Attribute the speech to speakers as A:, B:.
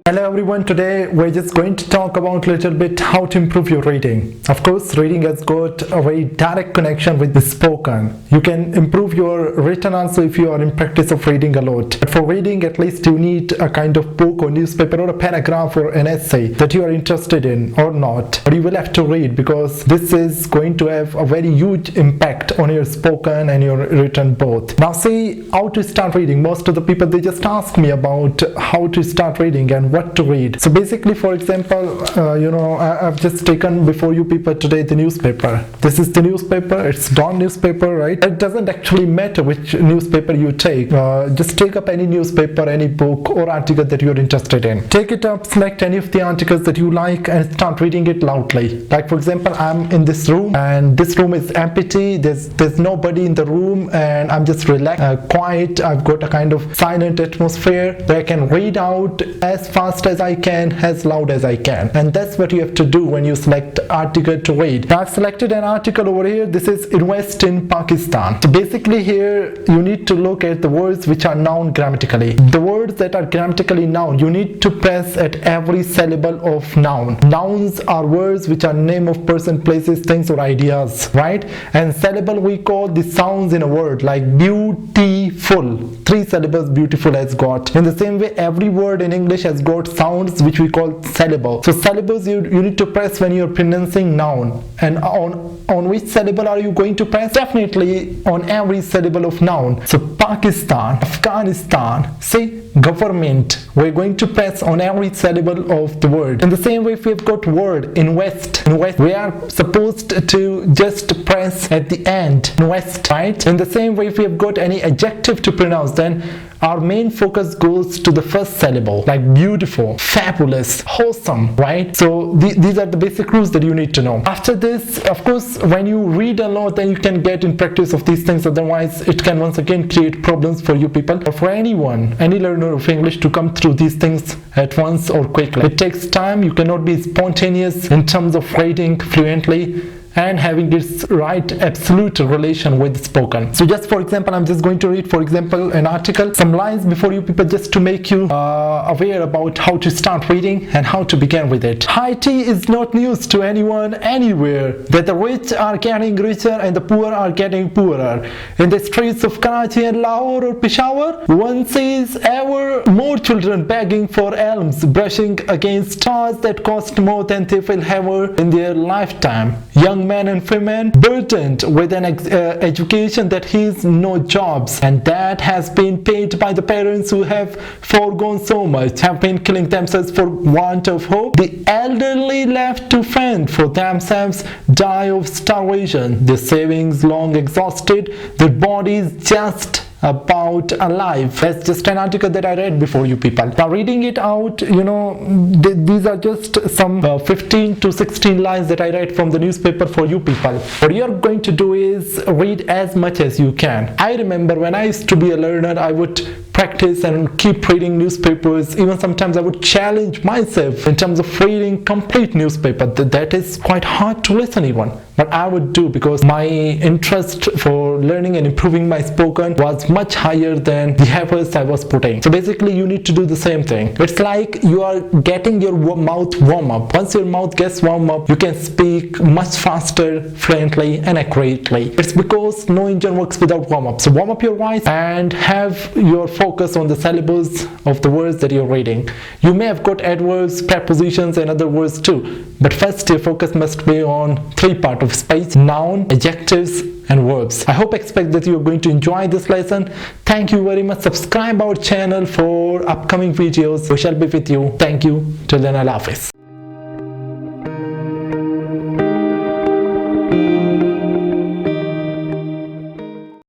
A: Hello everyone, today we're just going to talk about a little bit how to improve your reading. Of course, reading has got a very direct connection with the spoken. You can improve your written also if you are in practice of reading a lot. But for reading, at least you need a kind of book or newspaper or a paragraph or an essay that you are interested in or not. But you will have to read because this is going to have a very huge impact on your spoken and your written both. Now see how to start reading. Most of the people, they just ask me about how to start reading and what to read. So basically, for example, I've just taken before you people today the newspaper. This is the newspaper. It's Dawn newspaper, right? It doesn't actually matter which newspaper you take. Just take up any newspaper, any book or article that you're interested in. Take it up, select any of the articles that you like and start reading it loudly. Like for example, I'm in this room and this room is empty. There's nobody in the room and I'm just relaxed, quiet. I've got a kind of silent atmosphere where I can read out as fast as I can, as loud as I can. And that's what you have to do when you select article to read. Now I've selected an article over here. This is invest in Pakistan. So basically here you need to look at the words which are noun grammatically. The words that are grammatically noun, you need to press at every syllable of noun. Nouns are words which are name of person, places, things or ideas, right? And syllable we call the sounds in a word, like beautiful. 3 syllables beautiful has got. In the same way, every word in English has got sounds which we call syllable. So syllables you need to press when you're pronouncing noun. And on which syllable are you going to press? Definitely on every syllable of noun. So Pakistan, Afghanistan, see, government, we're going to press on every syllable of the word. In the same way, if we've got word invest, we are supposed to just press at the end, invest, right? In the same way, if we have got any adjective to pronounce, then our main focus goes to the first syllable, like beautiful, fabulous, wholesome, right? So these are the basic rules that you need to know. After this, of course, when you read a lot, then you can get in practice of these things. Otherwise, it can once again create problems for you people or for anyone, any learner of English to come through these things at once or quickly. It takes time. You cannot be spontaneous in terms of reading fluently and having this right absolute relation with spoken. So just for example, I'm just going to read, for example, an article, some lines before you people, just to make you aware about how to start reading and how to begin with it. Haiti is not news to anyone anywhere that the rich are getting richer and the poor are getting poorer. In the streets of Karachi and Lahore or Peshawar, one sees ever more children begging for alms, brushing against stars that cost more than they will ever in their lifetime. Young men and women burdened with an education that has no jobs and that has been paid by the parents who have foregone so much, have been killing themselves for want of hope. The elderly left to fend for themselves die of starvation, their savings long exhausted, their bodies just about alive. That's just an article that I read before you people. Now reading it out, these are just some 15 to 16 lines that I read from the newspaper for you people. What you're going to do is read as much as you can. I remember when I used to be a learner, I would practice and keep reading newspapers. Even sometimes I would challenge myself in terms of reading complete newspaper. That is quite hard to listen even, but I would do because my interest for learning and improving my spoken was much higher than the efforts I was putting. So basically you need to do the same thing. It's like you are getting your mouth warm up. Once your mouth gets warm up, you can speak much faster, fluently and accurately. It's because no engine works without warm up. So warm up your voice and have your focus on the syllables of the words that you're reading. You may have got adverbs, prepositions and other words too, but first your focus must be on 3 parts of speech: noun, adjectives and verbs. I expect that you're going to enjoy this lesson. Thank you very much. Subscribe our channel for upcoming videos. We shall be with you. Thank you. Till then, Allah Hafiz.